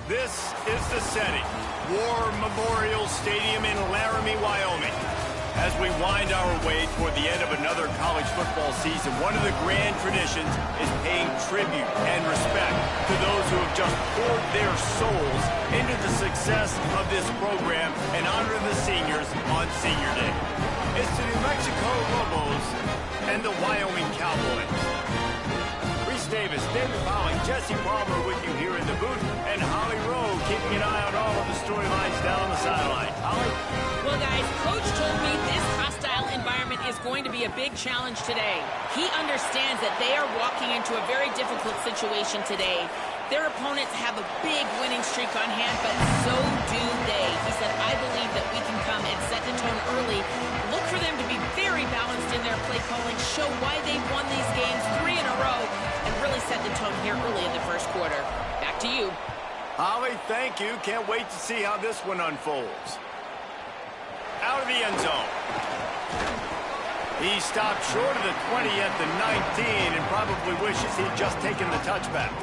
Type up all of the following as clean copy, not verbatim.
This is the setting. War Memorial Stadium in Laramie, Wyoming. As we wind our way toward the end of another college football season, one of the grand traditions is paying tribute and respect to those who have just poured their souls into the success of this program and honor the seniors on Senior Day. It's the New Mexico Lobos and the Wyoming Cowboys. Davis, David Fowling, Jesse Palmer with you here in the booth, and Holly Rowe keeping an eye on all of the storylines down the sideline. Holly? Well, guys, Coach told me this hostile environment is going to be a big challenge today. He understands that they are walking into a very difficult situation today. Their opponents have a big winning streak on hand, but so do they. He said, I believe that we can come and set the tone early. Look for them to be very balanced in their play calling, show why they've won these games 3 in a row, and really set the tone here early in the first quarter. Back to you. Holly, thank you. Can't wait to see how this one unfolds. Out of the end zone. He stopped short of the 20 at the 19 and probably wishes he'd just taken the touchback.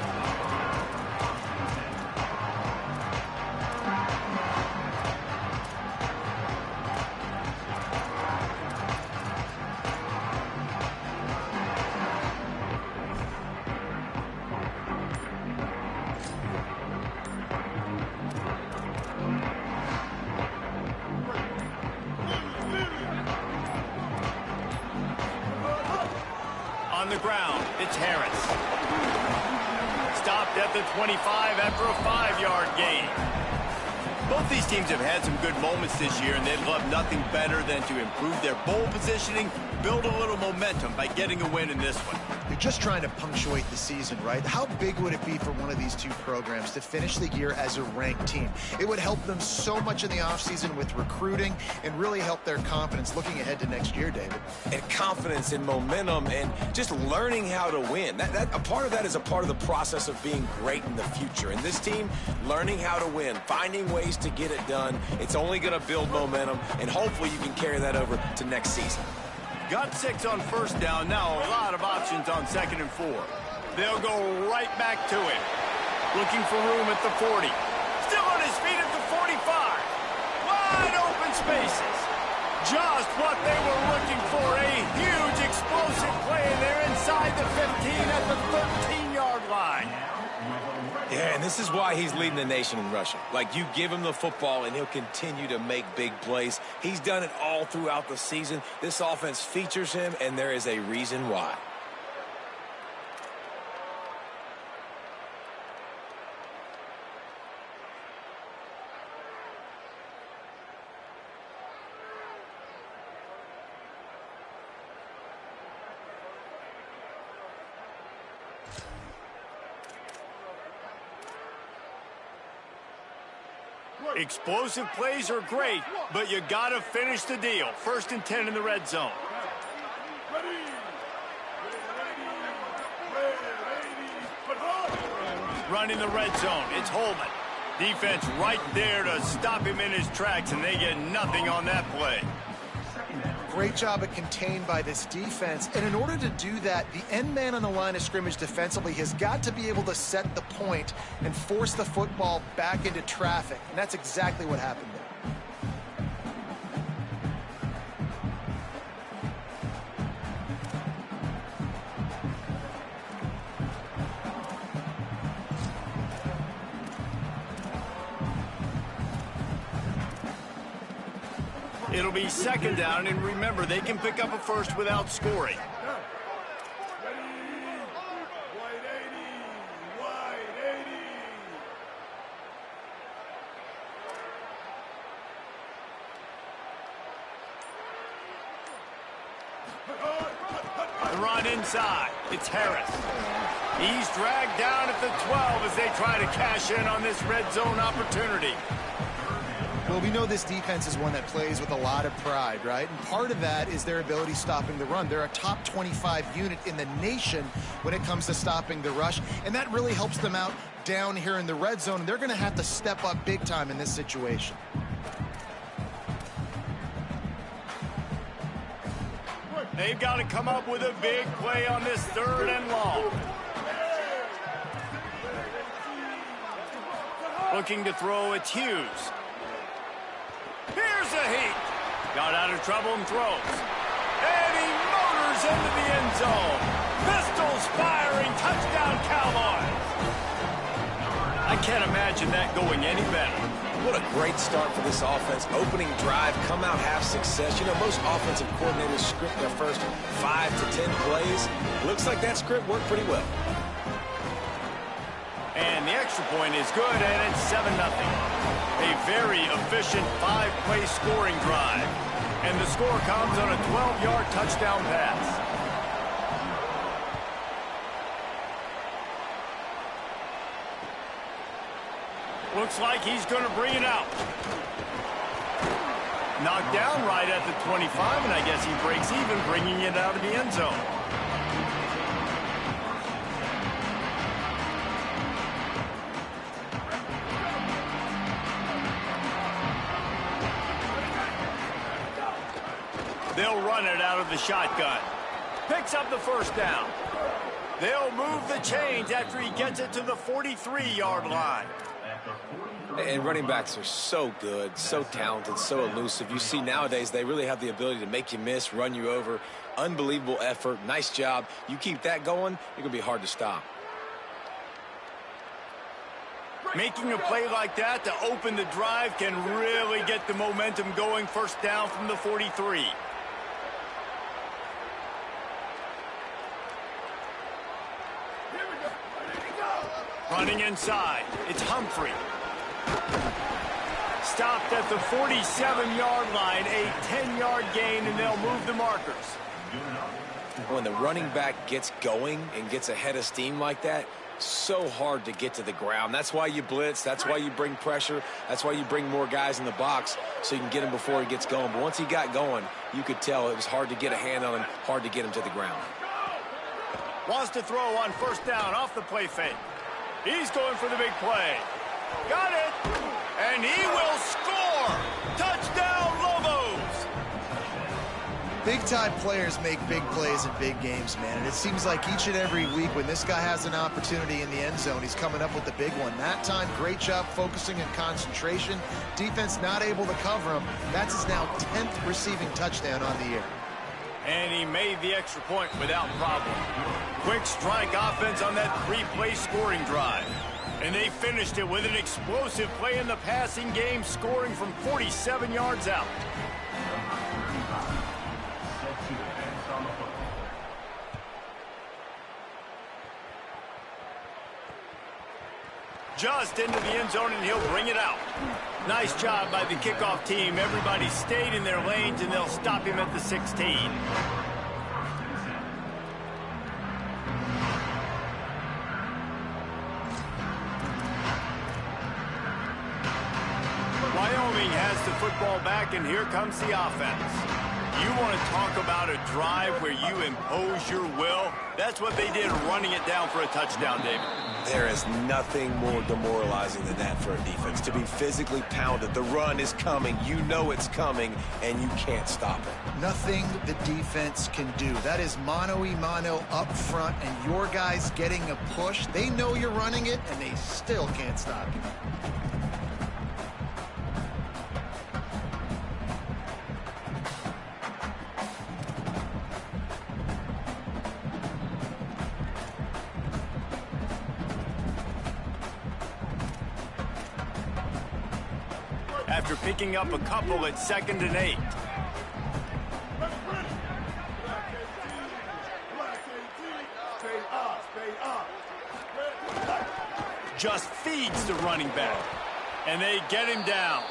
On the ground, it's Harris. Stopped at the 25 after a 5-yard gain. Both these teams have had some good moments this year, and they'd love nothing better than to improve their bowl positioning, build a little momentum by getting a win in this one. You're just trying to punctuate the season, right? How big would it be for one of these two programs to finish the year as a ranked team? It would help them so much in the offseason with recruiting and really help their confidence looking ahead to next year, David. And confidence and momentum and just learning how to win. A part of that is a part of the process of being great in the future. And this team, learning how to win, finding ways to get it done. It's only going to build momentum, and hopefully you can carry that over to next season. Got 6 on first down. Now a lot of options on 2nd and 4. They'll go right back to it. Looking for room at the 40. Still on his feet at the 45. Wide open spaces. Just what they were looking for. A huge explosive play. They're inside the 15 at the 13-yard line. Yeah, and this is why he's leading the nation in rushing. Like, you give him the football, and he'll continue to make big plays. He's done it all throughout the season. This offense features him, and there is a reason why. Explosive plays are great, but you got to finish the deal. 1st and 10 in the red zone. Running the red zone, it's Holman. Defense right there to stop him in his tracks, and they get nothing on that play. Great job at contained by this defense. And in order to do that, the end man on the line of scrimmage defensively has got to be able to set the point and force the football back into traffic. And that's exactly what happened there. It'll be 2nd down, and remember, they can pick up a first without scoring. The run inside. It's Harris. He's dragged down at the 12 as they try to cash in on this red zone opportunity. Well, we know this defense is one that plays with a lot of pride, right? And part of that is their ability stopping the run. They're a top 25 unit in the nation when it comes to stopping the rush, and that really helps them out down here in the red zone. And they're going to have to step up big time in this situation. They've got to come up with a big play on this 3rd and long. Looking to throw, it's Hughes. Here's a heat. Got out of trouble and throws. And he motors into the end zone. Pistols firing, touchdown Cowboys. I can't imagine that going any better. What a great start for this offense. Opening drive, come out, have success. You know, most offensive coordinators script their first 5 to 10 plays. Looks like that script worked pretty well. And the extra point is good, and it's 7-0. A very efficient 5-play scoring drive. And the score comes on a 12-yard touchdown pass. Looks like he's going to bring it out. Knocked down right at the 25, and I guess he breaks even, bringing it out of the end zone. They'll run it out of the shotgun. Picks up the first down. They'll move the chains after he gets it to the 43-yard line. And running backs are so good, so talented, so elusive. You see nowadays they really have the ability to make you miss, run you over. Unbelievable effort. Nice job. You keep that going, you're going to be hard to stop. Making a play like that to open the drive can really get the momentum going. First down from the 43. Running inside, it's Humphrey. Stopped at the 47-yard line, a 10-yard gain, and they'll move the markers. When the running back gets going and gets ahead of steam like that, so hard to get to the ground. That's why you blitz. That's why you bring pressure. That's why you bring more guys in the box so you can get him before he gets going. But once he got going, you could tell it was hard to get a hand on him, hard to get him to the ground. Wants to throw on first down off the play fake. He's going for the big play. Got it. And he will score. Touchdown, Lobos. Big-time players make big plays in big games, man. And it seems like each and every week when this guy has an opportunity in the end zone, he's coming up with the big one. That time, great job focusing and concentration. Defense not able to cover him. That's his now 10th receiving touchdown on the year. And he made the extra point without problem. Quick strike offense on that 3-play scoring drive. And they finished it with an explosive play in the passing game, scoring from 47 yards out. Just into the end zone, and he'll bring it out. Nice job by the kickoff team. Everybody stayed in their lanes, and they'll stop him at the 16. Wyoming has the football back, and here comes the offense. You want to talk about a drive where you impose your will? That's what they did, running it down for a touchdown, David. There is nothing more demoralizing than that for a defense, to be physically pounded. The run is coming. You know it's coming, and you can't stop it. Nothing the defense can do. That is mano-a-mano up front, and your guys getting a push. They know you're running it, and they still can't stop you. After picking up a couple at 2nd and 8. Just feeds the running back. And they get him down.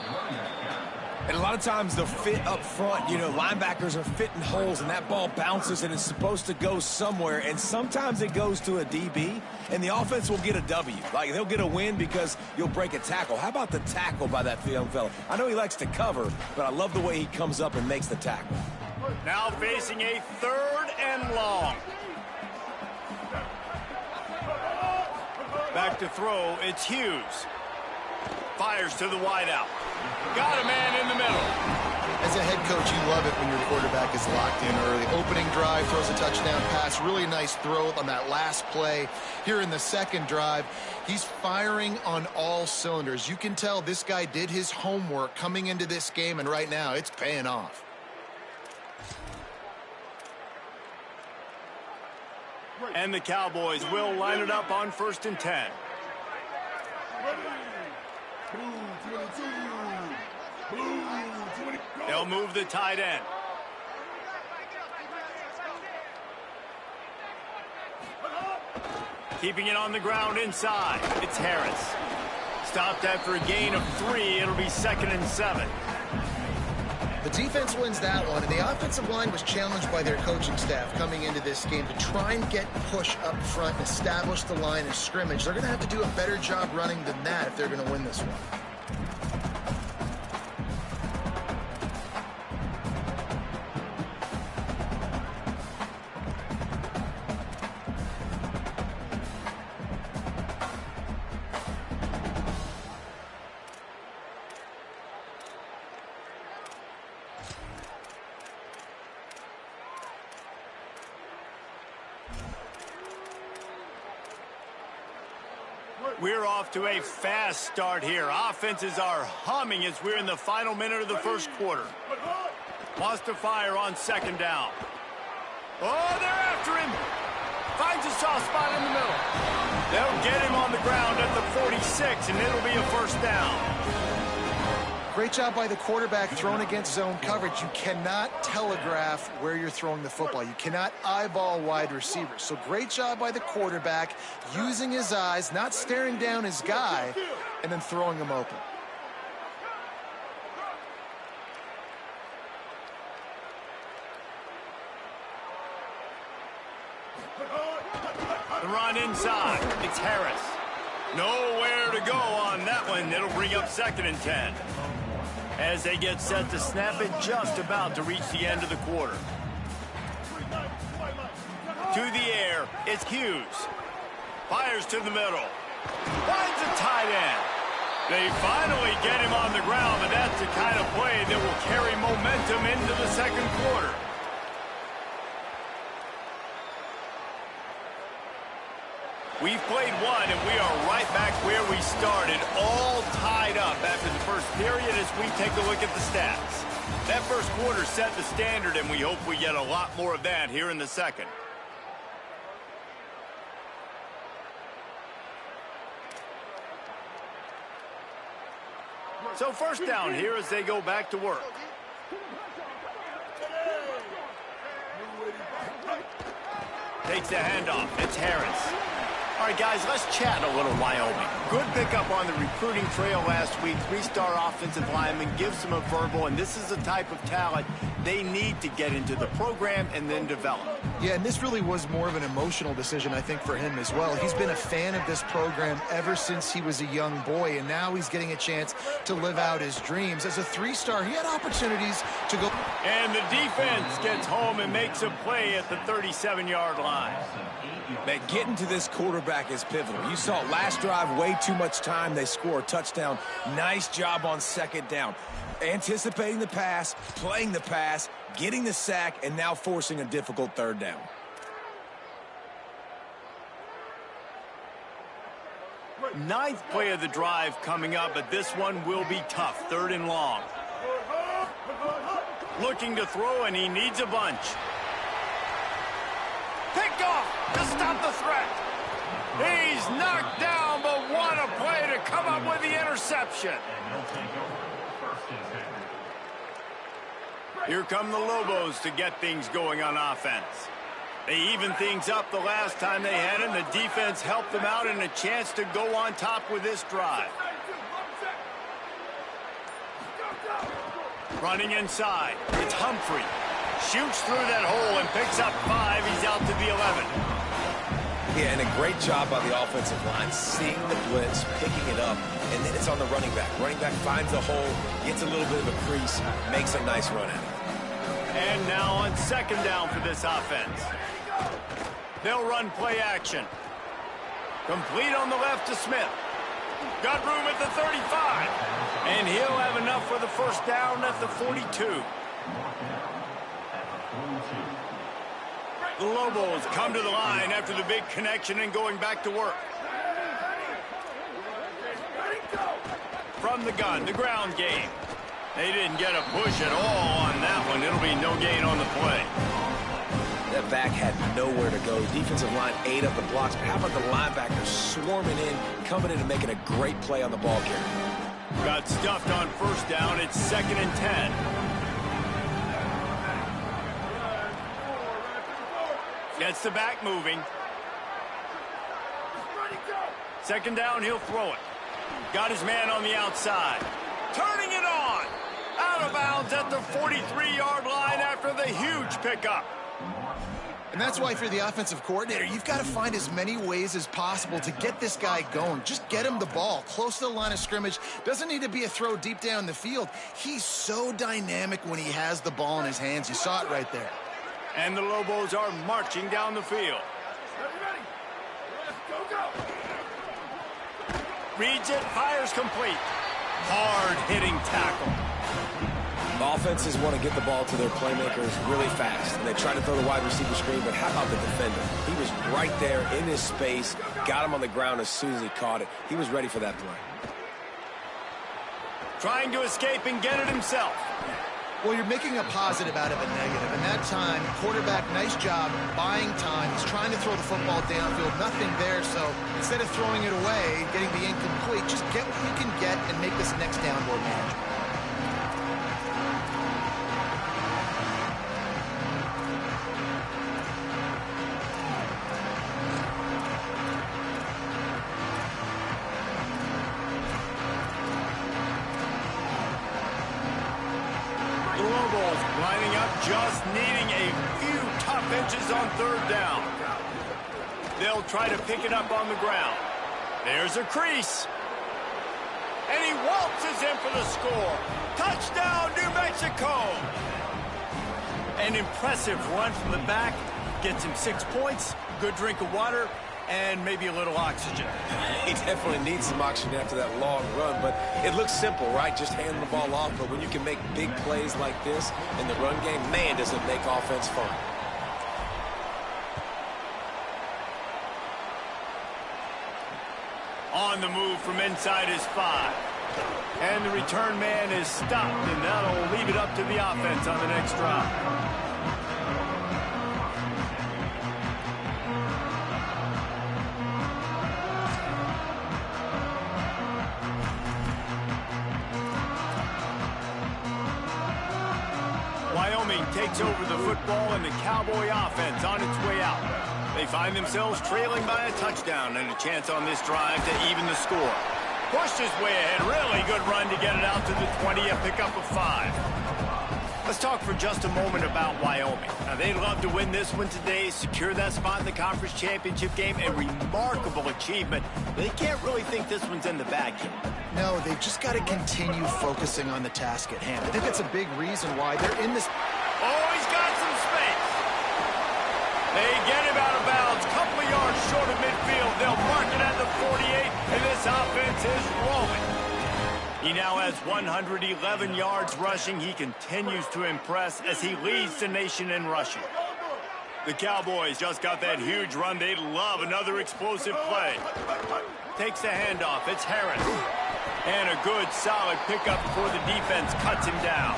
And a lot of times the fit up front, you know, linebackers are fitting holes and that ball bounces and it's supposed to go somewhere. And sometimes it goes to a DB and the offense will get a W. Like they'll get a win because you'll break a tackle. How about the tackle by that young fella? I know he likes to cover, but I love the way he comes up and makes the tackle. Now facing a 3rd and long. Back to throw, it's Hughes. Fires to the wideout. Got a man in the middle. As a head coach, you love it when your quarterback is locked in early. Opening drive, throws a touchdown pass. Really nice throw on that last play. Here in the second drive, he's firing on all cylinders. You can tell this guy did his homework coming into this game, and right now it's paying off. And the Cowboys will line it up on 1st and 10. They'll move the tight end. Keeping it on the ground inside. It's Harris. Stopped after a gain of 3. It'll be 2nd and 7. The defense wins that one, and the offensive line was challenged by their coaching staff coming into this game to try and get push up front and establish the line of scrimmage. They're going to have to do a better job running than that if they're going to win this one. We're off to a fast start here. Offenses are humming as we're in the final minute of the first quarter. Wants to fire on 2nd down. Oh, they're after him. Finds a soft spot in the middle. They'll get him on the ground at the 46, and it'll be a 1st down. Great job by the quarterback thrown against zone coverage. You cannot telegraph where you're throwing the football. You cannot eyeball wide receivers. So great job by the quarterback using his eyes, not staring down his guy, and then throwing him open. The run inside. It's Harris. Nowhere to go on that one. It'll bring up 2nd and 10. As they get set to snap it, just about to reach the end of the quarter. To the air, it's Hughes. Fires to the middle. Finds a tight end. They finally get him on the ground, but that's the kind of play that will carry momentum into the second quarter. We've played one, and we are right back where we started, all tied up after the first period as we take a look at the stats. That first quarter set the standard, and we hope we get a lot more of that here in the second. So 1st down here as they go back to work. Takes the handoff. It's Harris. All right, guys, let's chat a little Wyoming. Good pickup on the recruiting trail last week. 3-star offensive lineman, gives them a verbal, and this is the type of talent they need to get into the program and then develop. Yeah, and this really was more of an emotional decision, I think, for him as well. He's been a fan of this program ever since he was a young boy, and now he's getting a chance to live out his dreams. As a 3-star, he had opportunities to go. And the defense gets home and makes a play at the 37-yard line. Man, getting to this quarterback is pivotal. You saw last drive, way too much time. They score a touchdown. Nice job on 2nd down. Anticipating the pass, playing the pass, getting the sack, and now forcing a difficult 3rd down. Ninth play of the drive coming up, but this one will be tough. 3rd and long. Looking to throw, and he needs a bunch. Picked off to stop the threat. He's knocked down, but what a play to come up with the interception. Here come the Lobos to get things going on offense. They evened things up the last time they had him. The defense helped them out and a chance to go on top with this drive. Running inside. It's Humphrey. Shoots through that hole and picks up 5. He's out to the 11. Yeah, and a great job by the offensive line, seeing the blitz, picking it up, and then it's on the running back. Running back finds the hole, gets a little bit of a crease, makes a nice run at it. And now on 2nd down for this offense. They'll run play action. Complete on the left to Smith. Got room at the 35. And he'll have enough for the first down at the 42. The Lobos come to the line after the big connection and going back to work. From the gun, the ground game. They didn't get a push at all on that one. It'll be no gain on the play. That back had nowhere to go. Defensive line ate up the blocks, but how about the linebackers swarming in, coming in and making a great play on the ball carrier? Got stuffed on first down. It's 2nd and 10. Gets the back moving. 2nd down, he'll throw it. Got his man on the outside. Turning it on. Out of bounds at the 43-yard line after the huge pickup. And that's why if you're the offensive coordinator, you've got to find as many ways as possible to get this guy going. Just get him the ball close to the line of scrimmage. Doesn't need to be a throw deep down the field. He's so dynamic when he has the ball in his hands. You saw it right there. And the Lobos are marching down the field. Reads it, fires complete. Hard-hitting tackle. Offenses want to get the ball to their playmakers really fast, and they try to throw the wide receiver screen, but how about the defender? He was right there in his space, got him on the ground as soon as he caught it. He was ready for that play. Trying to escape and get it himself. Well, you're making a positive out of a negative, and that time, quarterback, nice job buying time. He's trying to throw the football downfield, nothing there, so instead of throwing it away, getting the incomplete, just get what you can get and make this next down more manageable. Lining up, just needing a few tough inches on 3rd down. They'll try to pick it up on the ground. There's a crease. And he waltzes in for the score. Touchdown, New Mexico. An impressive run from the back. Gets him 6 points, good drink of water, and maybe a little oxygen. He definitely needs some oxygen after that long run, but it looks simple, right? Just hand the ball off, but when you can make big plays like this in the run game, man, does it make offense fun. On the move from inside his 5. And the return man is stopped, and that'll leave it up to the offense on the next drive. Wyoming takes over the football, and the Cowboy offense on its way out. They find themselves trailing by a touchdown and a chance on this drive to even the score. Pushed his way ahead. Really good run to get it out to the 20, a pickup of 5. Let's talk for just a moment about Wyoming. Now, they'd love to win this one today, secure that spot in the conference championship game, a remarkable achievement. They can't really think this one's in the bag yet. No, they've just got to continue focusing on the task at hand. I think that's a big reason why they're in this. Oh, he's got some space. They get him out of bounds, couple of yards short of midfield. They'll mark it at the 48, and this offense is rolling. He now has 111 yards rushing. He continues to impress as he leads the nation in rushing. The Cowboys just got that huge run. They'd love another explosive play. Takes the handoff. It's Harris. And a good, solid pickup before the defense cuts him down.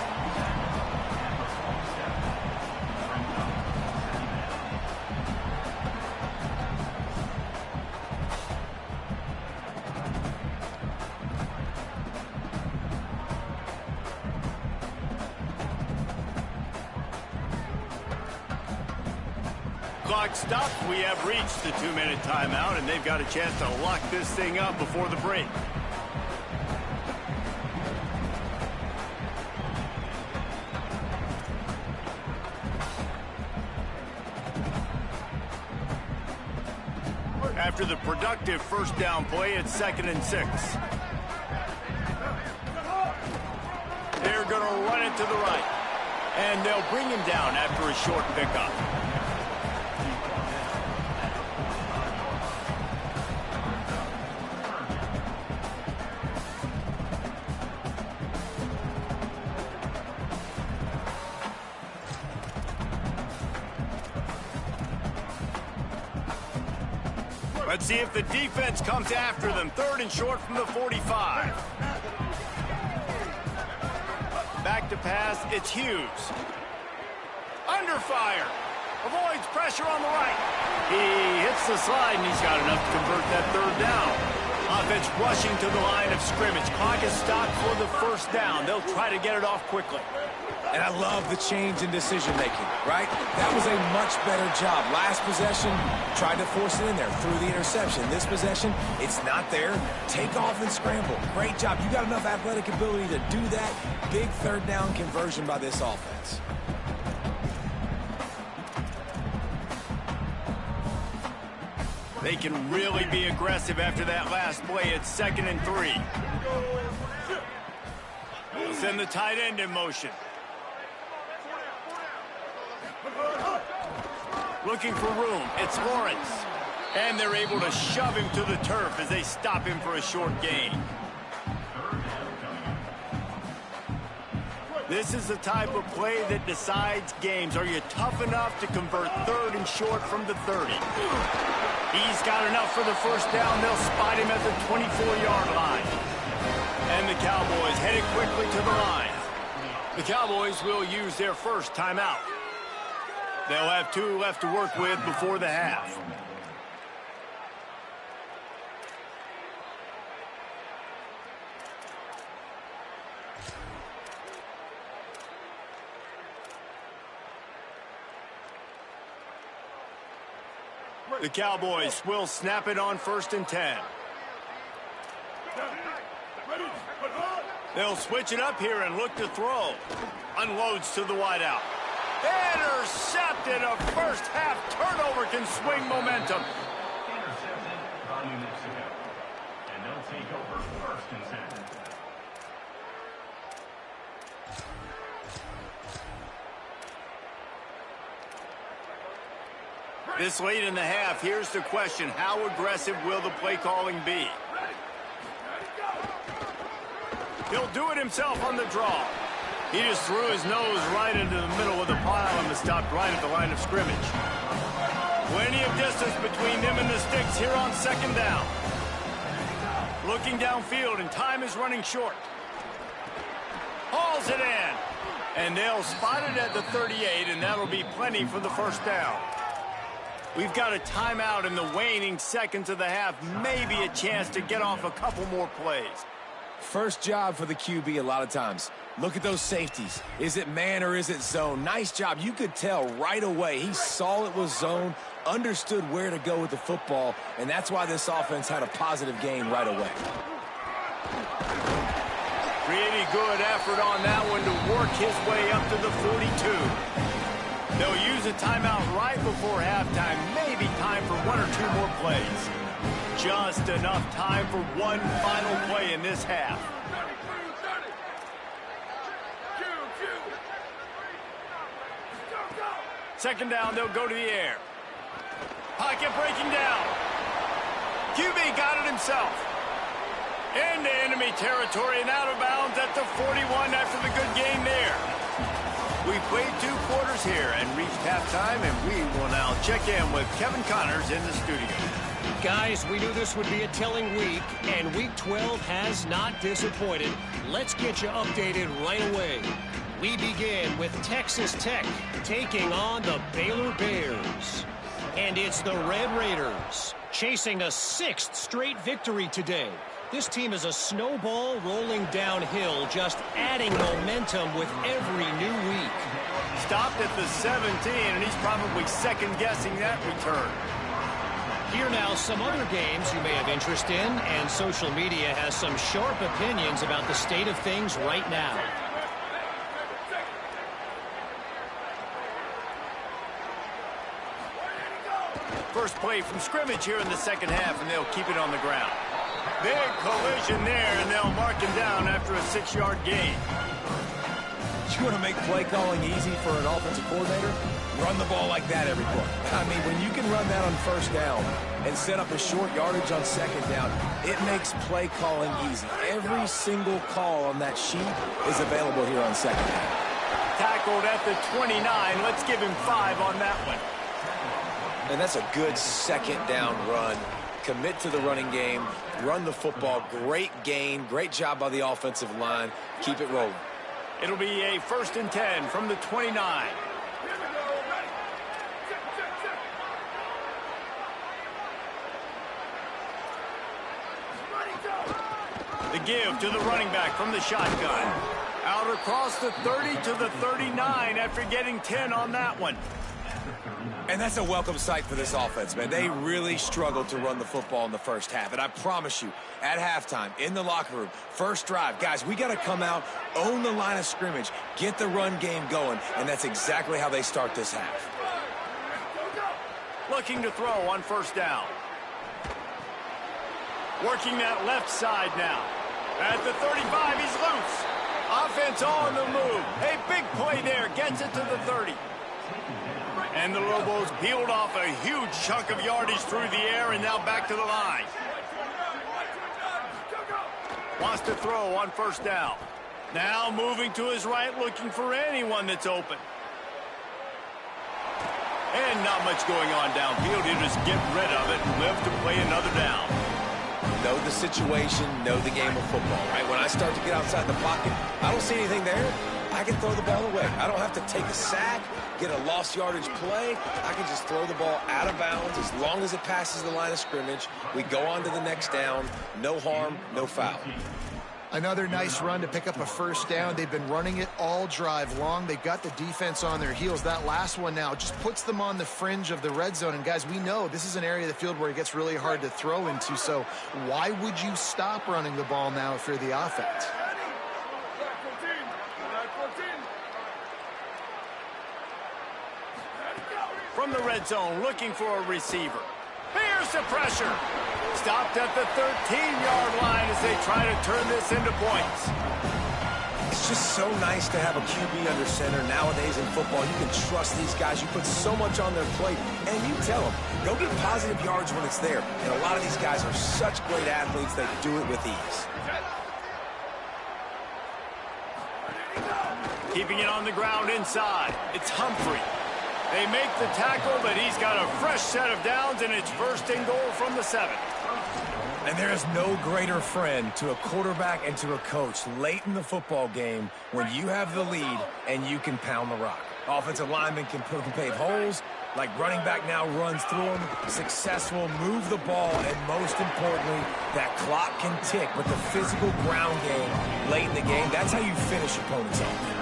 Clock stops. We have reached the 2-minute timeout, and they've got a chance to lock this thing up before the break. After the productive first down play, it's 2nd and 6. They're going to run it to the right. And they'll bring him down after a short pickup. Let's see if the defense comes after them. 3rd and short from the 45. Back to pass, it's Hughes. Under fire. Avoids pressure on the right. He hits the slide, and he's got enough to convert that 3rd down. Offense rushing to the line of scrimmage. Clock is stopped for the 1st down. They'll try to get it off quickly. And I love the change in decision-making, right? That was a much better job. Last possession, tried to force it in there, threw the interception. This possession, it's not there. Take off and scramble. Great job. You got enough athletic ability to do that. Big 3rd down conversion by this offense. They can really be aggressive after that last play. It's 2nd and 3. They'll send the tight end in motion. Looking for room. It's Lawrence. And they're able to shove him to the turf as they stop him for a short gain. This is the type of play that decides games. Are you tough enough to convert 3rd and short from the 30? He's got enough for the 1st down. They'll spot him at the 24-yard line. And the Cowboys headed quickly to the line. The Cowboys will use their 1st timeout. They'll have 2 left to work with before the half. The Cowboys will snap it on 1st and 10. They'll switch it up here and look to throw. Unloads to the wideout. Intercepted. A first half turnover can swing momentum. Intercepted by New Mexico. And they'll take over 1st and 10. This late in the half, here's the question. How aggressive will the play calling be? He'll do it himself on the draw. He just threw his nose right into the middle of the pile and was stopped right at the line of scrimmage. Plenty of distance between them and the sticks here on 2nd down. Looking downfield, and time is running short. Hauls it in. And they'll spot it at the 38, and that'll be plenty for the 1st down. We've got a timeout in the waning seconds of the half. Maybe a chance to get off a couple more plays. First job for the QB a lot of times. Look at those safeties. Is it man or is it zone? Nice job. You could tell right away. He saw it was zone, understood where to go with the football, and that's why this offense had a positive gain right away. Pretty good effort on that one to work his way up to the 42. They'll use a timeout right before halftime. Maybe time for 1 or 2 more plays. Just enough time for one final play in this half. Second down, they'll go to the air. Pocket breaking down. QB got it himself. Into enemy territory and out of bounds at the 41 after the good game there. We played 2 quarters here and reached halftime, and we will now check in with Kevin Connors in the studio. Guys, we knew this would be a telling week, and Week 12 has not disappointed. Let's get you updated right away. We begin with Texas Tech taking on the Baylor Bears. And it's the Red Raiders chasing a 6th straight victory today. This team is a snowball rolling downhill, just adding momentum with every new week. Stopped at the 17, and he's probably second-guessing that return. Here now, some other games you may have interest in, and social media has some sharp opinions about the state of things right now. First play from scrimmage here in the second half, and they'll keep it on the ground. Big collision there, and they'll mark him down after a 6-yard gain. You want to make play calling easy for an offensive coordinator? Run the ball like that every play. I mean, when you can run that on 1st down and set up a short yardage on 2nd down, it makes play calling easy. Every single call on that sheet is available here on 2nd down. Tackled at the 29. Let's give him 5 on that one. And that's a good 2nd down run. commit to the running game, run the football. Great gain, great job by the offensive line. Keep it rolling. It'll be a 1st and 10 from the 29. The give to the running back from the shotgun. Out across the 30 to the 39 after getting 10 on that one. And that's a welcome sight for this offense, man. They really struggled to run the football in the first half. And I promise you, at halftime, in the locker room, first drive, guys, we got to come out, own the line of scrimmage, get the run game going, and that's exactly how they start this half. Looking to throw on 1st down. Working that left side now. At the 35, he's loose. Offense on the move. Hey, big play there. Gets it to the 30. And the Lobos peeled off a huge chunk of yardage through the air and now back to the line. Wants to throw on 1st down. Now moving to his right, looking for anyone that's open. And not much going on downfield. He'll just get rid of it and live to play another down. Know the situation, know the game of football, right? When I start to get outside the pocket, I don't see anything there. I can throw the ball away. I don't have to take a sack, get a lost yardage play. I can just throw the ball out of bounds as long as it passes the line of scrimmage. We go on to the next down. No harm, no foul. Another nice run to pick up a 1st down. They've been running it all drive long. They've got the defense on their heels. That last one now just puts them on the fringe of the red zone. And, guys, we know this is an area of the field where it gets really hard to throw into. So why would you stop running the ball now if you're the offense? From the red zone, looking for a receiver. Here's the pressure. Stopped at the 13-yard line as they try to turn this into points. It's just so nice to have a QB under center nowadays in football. You can trust these guys. You put so much on their plate, and you tell them, go get positive yards when it's there. And a lot of these guys are such great athletes that do it with ease. Keeping it on the ground inside. It's Humphrey. They make the tackle, but he's got a fresh set of downs, and it's 1st and goal from the 7. And there is no greater friend to a quarterback and to a coach late in the football game when you have the lead and you can pound the rock. Offensive linemen can pave holes, like running back now runs through them, successful, move the ball, and most importantly, that clock can tick. But the physical ground game late in the game, that's how you finish opponents off.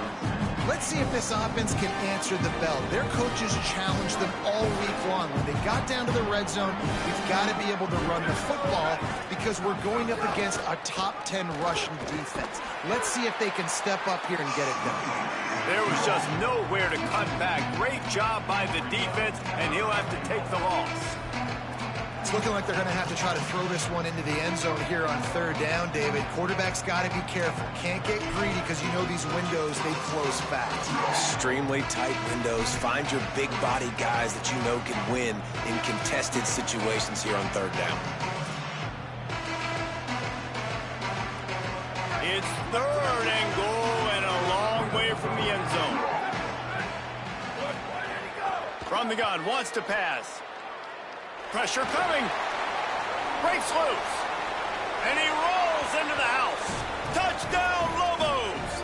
Let's see if this offense can answer the bell. Their coaches challenged them all week long. When they got down to the red zone, we've got to be able to run the football because we're going up against a top 10 rushing defense. Let's see if they can step up here and get it done. There was just nowhere to cut back. Great job by the defense, and he'll have to take the loss. It's looking like they're going to have to try to throw this one into the end zone here on 3rd down, David. Quarterback's got to be careful. Can't get greedy because you know these windows, they close fast. Extremely tight windows. Find your big body guys that you know can win in contested situations here on 3rd down. It's 3rd and goal and a long way from the end zone. From the gun, wants to pass. Pressure coming. Breaks loose. And he rolls into the house. Touchdown, Lobos!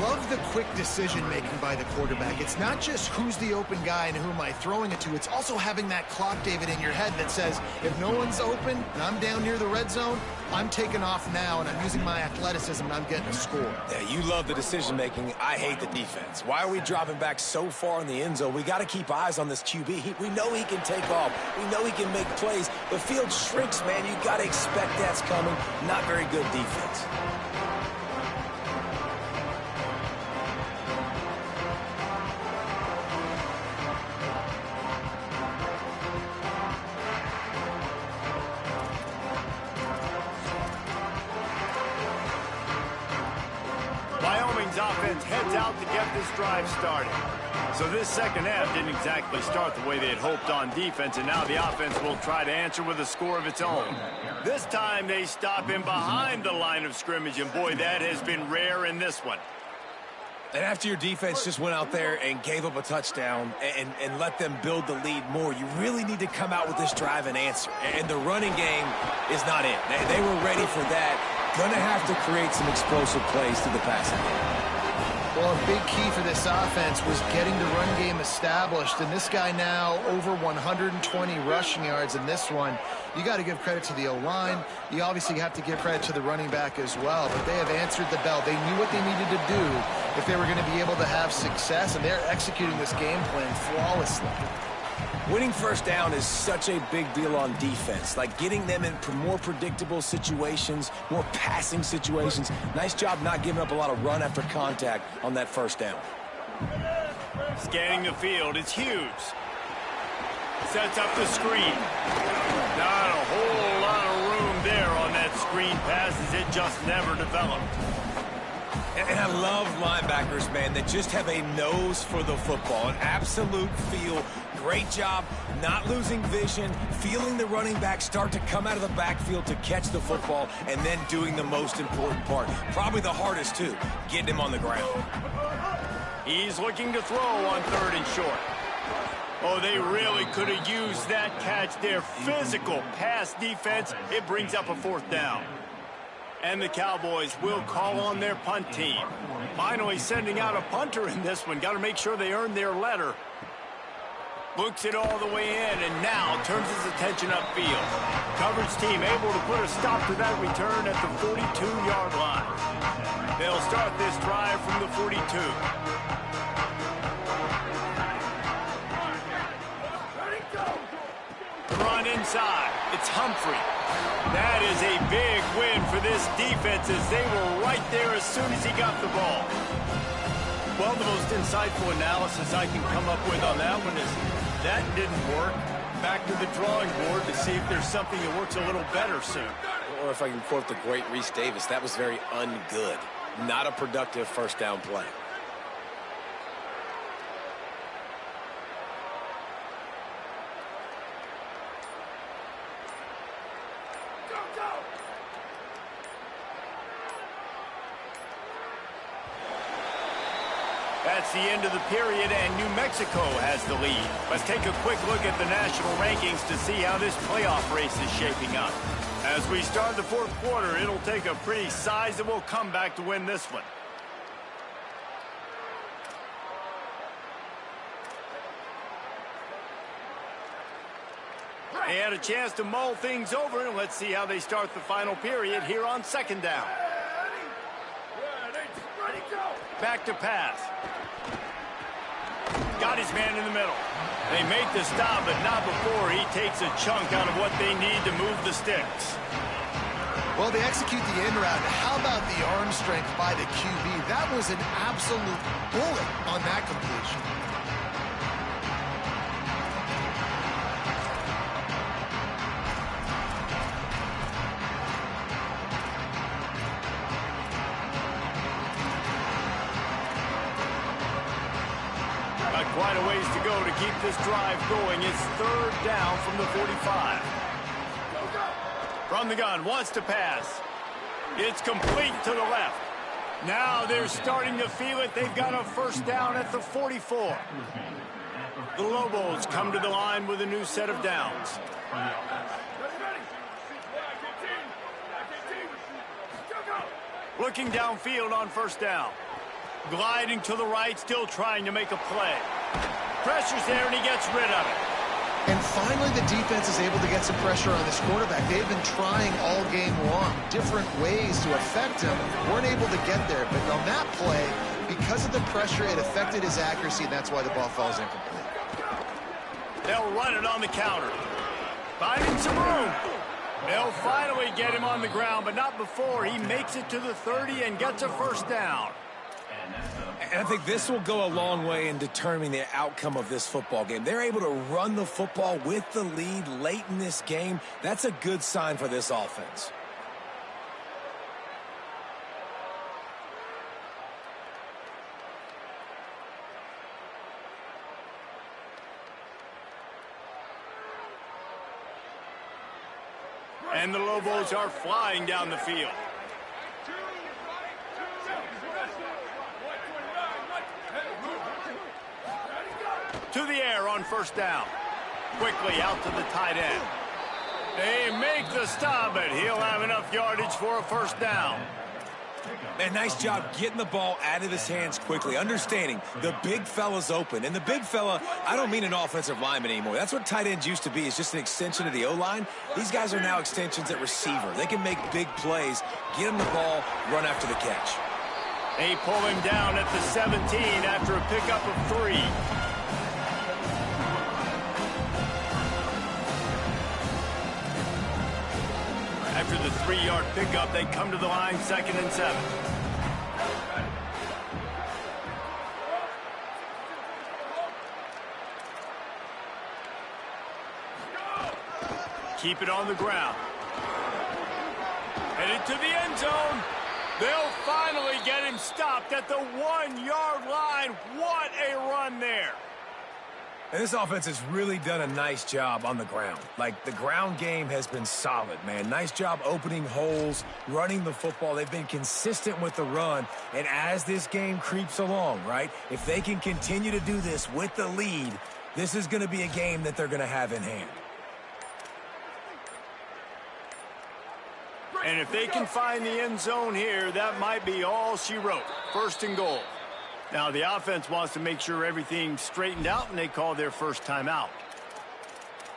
Love the quick decision-making by the quarterback. It's not just who's the open guy and who am I throwing it to. It's also having that clock, David, in your head that says, if no one's open and I'm down near the red zone, I'm taking off now and I'm using my athleticism and I'm getting a score. Yeah, you love the decision-making. I hate the defense. Why are we dropping back so far in the end zone? We got to keep eyes on this QB. We know he can take off. We know he can make plays. The field shrinks, man. You got to expect that's coming. Not very good defense. Wyoming's offense heads out to get this drive started. So this second half didn't exactly start the way they had hoped on defense, and now the offense will try to answer with a score of its own. This time they stop him behind the line of scrimmage, and boy, that has been rare in this one. And after your defense just went out there and gave up a touchdown and let them build the lead more, you really need to come out with this drive and answer. And the running game is not it. They were ready for that. Going to have to create some explosive plays through the passing game. Well, a big key for this offense was getting the run game established. And this guy now over 120 rushing yards in this one. You got to give credit to the O-line. You obviously have to give credit to the running back as well. But they have answered the bell. They knew what they needed to do if they were going to be able to have success. And they're executing this game plan flawlessly. Winning first down is such a big deal on defense, like getting them in more predictable situations, more passing situations. Nice job not giving up a lot of run after contact on that first down. Scanning the field, it's Hughes. Sets up the screen. Not a whole lot of room there on that screen pass as it just never developed. And I love linebackers, man, that just have a nose for the football, an absolute feel. Great job not losing vision, feeling the running back start to come out of the backfield to catch the football, and then doing the most important part. Probably the hardest, too, getting him on the ground. He's looking to throw on 3rd and short. Oh, they really could have used that catch there. Physical pass defense. It brings up a 4th down. And the Cowboys will call on their punt team. Finally sending out a punter in this one. Got to make sure they earn their letter. Looks it all the way in and now turns his attention upfield. Coverage team able to put a stop to that return at the 42-yard line. They'll start this drive from the 42. Run inside. It's Humphrey. That is a big win for this defense as they were right there as soon as he got the ball. Well, the most insightful analysis I can come up with on that one is that didn't work. Back to the drawing board to see if there's something that works a little better soon. Or if I can quote the great Reese Davis, that was very ungood. Not a productive first down play. That's the end of the period, and New Mexico has the lead. Let's take a quick look at the national rankings to see how this playoff race is shaping up. As we start the 4th quarter, it'll take a pretty sizable comeback to win this one. They had a chance to mull things over, and let's see how they start the final period here on 2nd down. Back to pass. Got his man in the middle. They make the stop, but not before he takes a chunk out of what they need to move the sticks. Well, they execute the end route. How about the arm strength by the QB? That was an absolute bullet on that completion. Quite a ways to go to keep this drive going. It's 3rd down from the 45. From the gun, wants to pass. It's complete to the left. Now they're starting to feel it. They've got a first down at the 44. The Lobos come to the line with a new set of downs. Looking downfield on first down. Gliding to the right, still trying to make a play. Pressure's there, and he gets rid of it. And finally, the defense is able to get some pressure on this quarterback. They've been trying all game long, different ways to affect him. Weren't able to get there, but on that play, because of the pressure, it affected his accuracy, and that's why the ball falls incomplete. They'll run it on the counter. Finding some room. They'll finally get him on the ground, but not before he makes it to the 30 and gets a first down. And I think this will go a long way in determining the outcome of this football game. They're able to run the football with the lead late in this game. That's a good sign for this offense. And the Lobos are flying down the field. To the air on first down. Quickly out to the tight end. They make the stop, but he'll have enough yardage for a first down. Man, nice job getting the ball out of his hands quickly, understanding the big fella's open. And the big fella, I don't mean an offensive lineman anymore. That's what tight ends used to be, is just an extension of the O-line. These guys are now extensions at receiver. They can make big plays, get him the ball, run after the catch. They pull him down at the 17 after a pickup of 3. After the 3-yard pickup, they come to the line, 2nd and 7. Keep it on the ground. Headed to the end zone. They'll finally get him stopped at the 1-yard line. What a run there. And this offense has really done a nice job on the ground. Like, the ground game has been solid, man. Nice job opening holes, running the football. They've been consistent with the run. And as this game creeps along, right, if they can continue to do this with the lead, this is going to be a game that they're going to have in hand. And if they can find the end zone here, that might be all she wrote. 1st and goal. Now, the offense wants to make sure everything's straightened out, and they call their first timeout.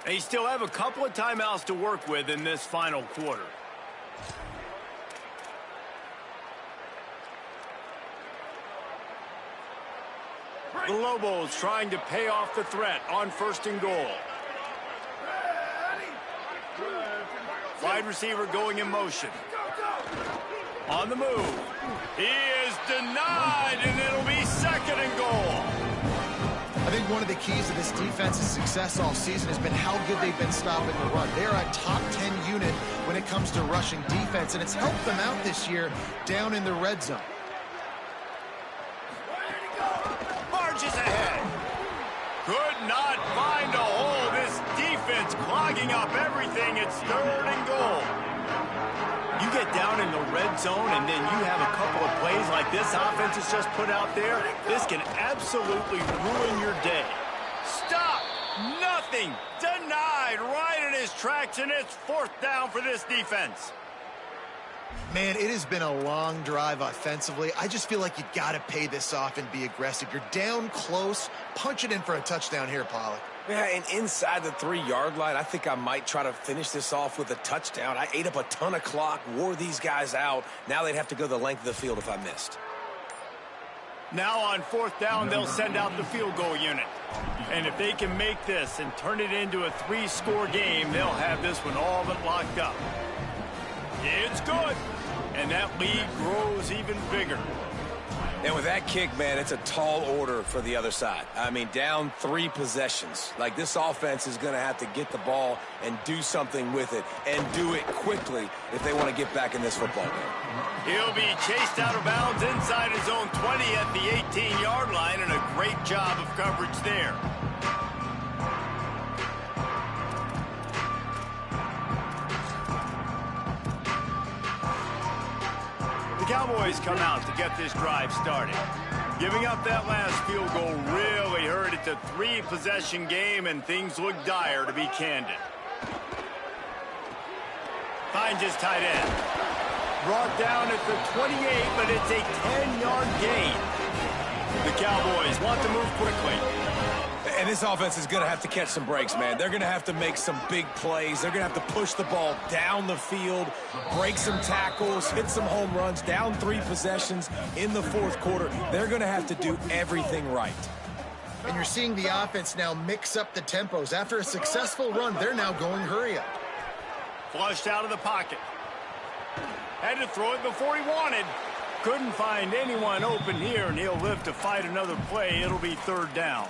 They still have a couple of timeouts to work with in this final quarter. The Lobos trying to pay off the threat on 1st and goal. Wide receiver going in motion. On the move. He is denied, and it'll be 2nd and goal. I think one of the keys to this defense's success all season has been how good they've been stopping the run. They're a top 10 unit when it comes to rushing defense, and it's helped them out this year down in the red zone. Marches ahead. Could not find a hole. This defense clogging up everything. It's 3rd and goal. You get down in the red zone and then you have a couple of plays like this offense has just put out there, this can absolutely ruin your day. Stop! Nothing! Denied right in his tracks, and it's 4th down for this defense. Man, it has been a long drive offensively. I just feel like you got to pay this off and be aggressive. You're down close. Punch it in for a touchdown here, Pollock. Yeah, and inside the 3-yard line, I think I might try to finish this off with a touchdown. I ate up a ton of clock, wore these guys out. Now they'd have to go the length of the field if I missed. Now on 4th down, they'll send out the field goal unit. And if they can make this and turn it into a 3-score game, they'll have this one all but locked up. It's good. And that lead grows even bigger. And with that kick, man, it's a tall order for the other side. I mean, down 3 possessions. Like, this offense is going to have to get the ball and do something with it, and do it quickly if they want to get back in this football game. He'll be chased out of bounds inside his own 20 at the 18-yard line, and a great job of coverage there. Cowboys come out to get this drive started. Giving up that last field goal really hurt. It's a 3-possession game, and things look dire, to be candid. Finds his tight end. Brought down at the 28, but it's a 10-yard gain. The Cowboys want to move quickly. And this offense is going to have to catch some breaks, man. They're going to have to make some big plays. They're going to have to push the ball down the field, break some tackles, hit some home runs, down 3 possessions in the 4th quarter. They're going to have to do everything right. And you're seeing the offense now mix up the tempos. After a successful run, they're now going hurry up. Flushed out of the pocket. Had to throw it before he wanted. Couldn't find anyone open here, and he'll live to fight another play. It'll be 3rd down.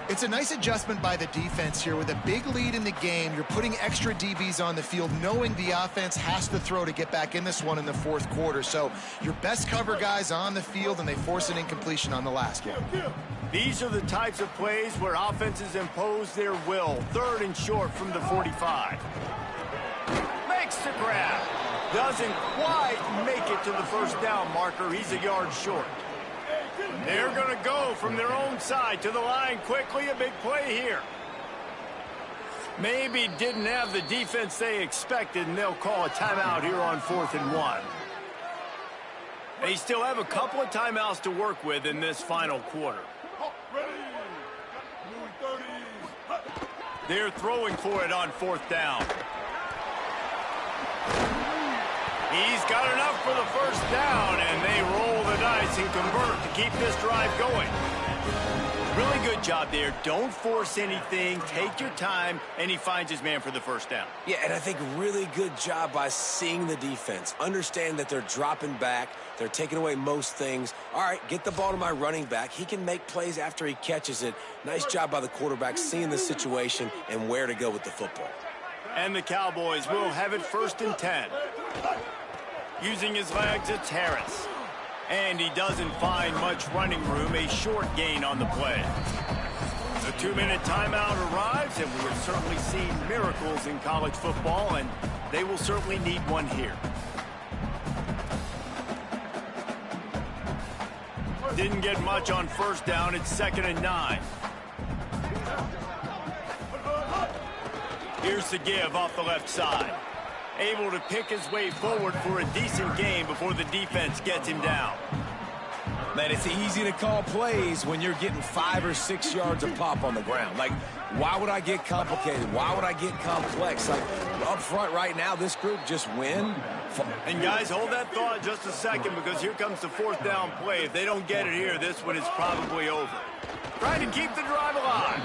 It's a nice adjustment by the defense here. With a big lead in the game, you're putting extra DBs on the field, knowing the offense has to throw to get back in this one in the 4th quarter. So your best cover guys on the field, and they force an incompletion on the last one. These are the types of plays where offenses impose their will. 3rd and short from the 45. Makes the grab. Doesn't quite make it to the 1st down marker. He's a yard short. They're going to go from their own side to the line quickly. A big play here. Maybe didn't have the defense they expected, and they'll call a timeout here on 4th and 1. They still have a couple of timeouts to work with in this final quarter. They're throwing for it on 4th down. He's got enough for the first down, and they roll the dice and convert to keep this drive going. Really good job there. Don't force anything. Take your time, and he finds his man for the first down. Yeah, and I think really good job by seeing the defense. Understand that they're dropping back. They're taking away most things. All right, get the ball to my running back. He can make plays after he catches it. Nice job by the quarterback seeing the situation and where to go with the football. And the Cowboys will have it 1st and 10. Using his legs, it's Harris. And he doesn't find much running room, a short gain on the play. The 2-minute timeout arrives, and we have certainly seen miracles in college football, and they will certainly need one here. Didn't get much on first down. It's 2nd and 9. Here's the give off the left side. Able to pick his way forward for a decent gain before the defense gets him down. Man, it's easy to call plays when you're getting 5 or 6 yards a pop on the ground. Like, why would I get complicated? Why would I get complex? Like, up front right now, this group just win. And guys, hold that thought just a second, because here comes the 4th down play. If they don't get it here, this one is probably over. Trying to keep the drive alive.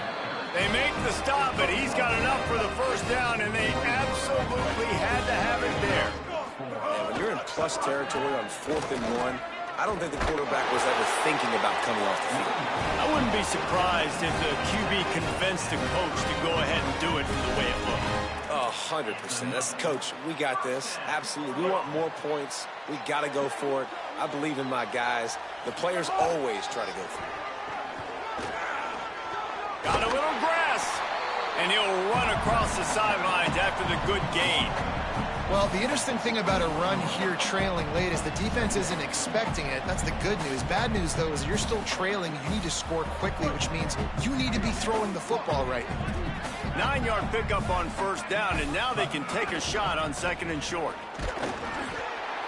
They make the stop, but he's got enough for the first down, and they absolutely had to have it there. Yeah, when you're in plus territory on 4th and 1, I don't think the quarterback was ever thinking about coming off the field. I wouldn't be surprised if the QB convinced the coach to go ahead and do it from the way it looked. 100%. That's the coach. We got this. Absolutely. We want more points. We got to go for it. I believe in my guys. The players always try to go for it. Got a little grass, and he'll run across the sidelines after the good gain. Well, the interesting thing about a run here trailing late is the defense isn't expecting it. That's the good news. Bad news, though, is you're still trailing. You need to score quickly, which means you need to be throwing the football right. 9-yard pickup on first down, and now they can take a shot on 2nd and short.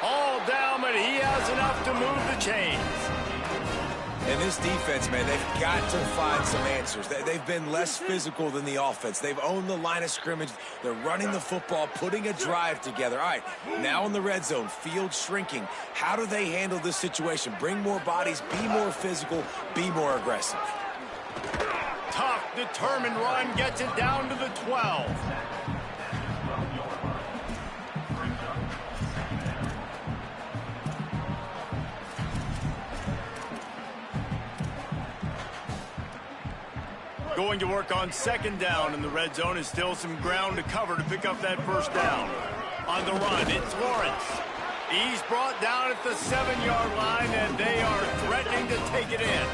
All down, but he has enough to move the chains. And this defense, man, they've got to find some answers. They've been less physical than the offense. They've owned the line of scrimmage. They're running the football, putting a drive together. All right, now in the red zone, field shrinking. How do they handle this situation? Bring more bodies, be more physical, be more aggressive. Tough, determined run gets it down to the 12. Going to work on 2nd down in the red zone. Is still some ground to cover to pick up that first down. On the run, it's Lawrence. He's brought down at the 7-yard line, and they are threatening to take it in.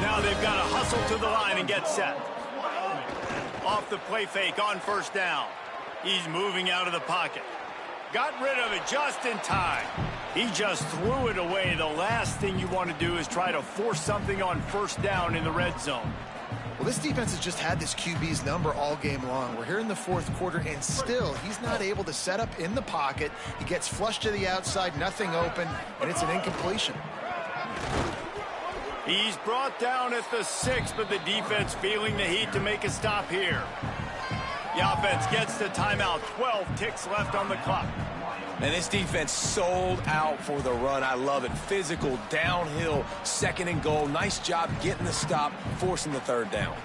Now they've got to hustle to the line and get set. Off the play fake on first down. He's moving out of the pocket. Got rid of it just in time. He just threw it away. The last thing you want to do is try to force something on first down in the red zone. Well, this defense has just had this QB's number all game long. We're here in the 4th quarter, and still, he's not able to set up in the pocket. He gets flushed to the outside, nothing open, and it's an incompletion. He's brought down at the 6, but the defense feeling the heat to make a stop here. The offense gets the timeout. 12 ticks left on the clock. And this defense sold out for the run. I love it. Physical, downhill, 2nd and goal. Nice job getting the stop, forcing the 3rd down.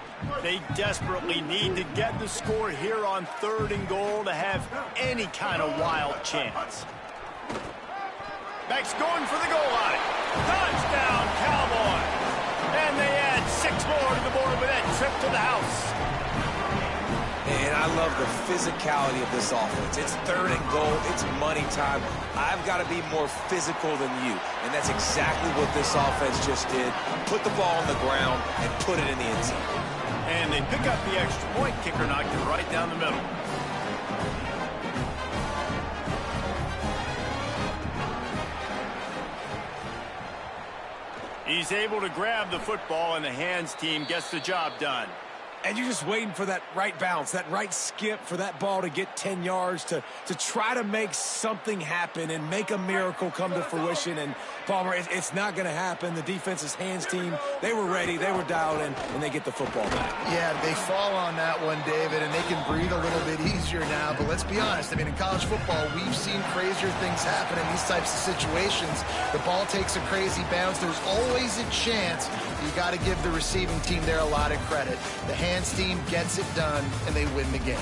They desperately need to get the score here on 3rd and goal to have any kind of wild chance. Max going for the goal line. Touchdown, Cowboys. And they add 6 more to the board with that trip to the house. And I love the physicality of this offense. It's 3rd and goal. It's money time. I've got to be more physical than you. And that's exactly what this offense just did. Put the ball on the ground and put it in the end zone. And they pick up the extra point. Kicker knocked it right down the middle. He's able to grab the football, and the hands team gets the job done. And you're just waiting for that right bounce, that right skip for that ball to get 10 yards to try to make something happen and make a miracle come to fruition. And, Palmer, it's not going to happen. The defense's hands team, they were ready, they were dialed in, and they get the football back. Yeah, they fall on that one, David, and they can breathe a little bit easier now. But let's be honest. I mean, in college football, we've seen crazier things happen in these types of situations. The ball takes a crazy bounce. There's always a chance. You got to give the receiving team there a lot of credit. The hands team gets it done, and they win the game.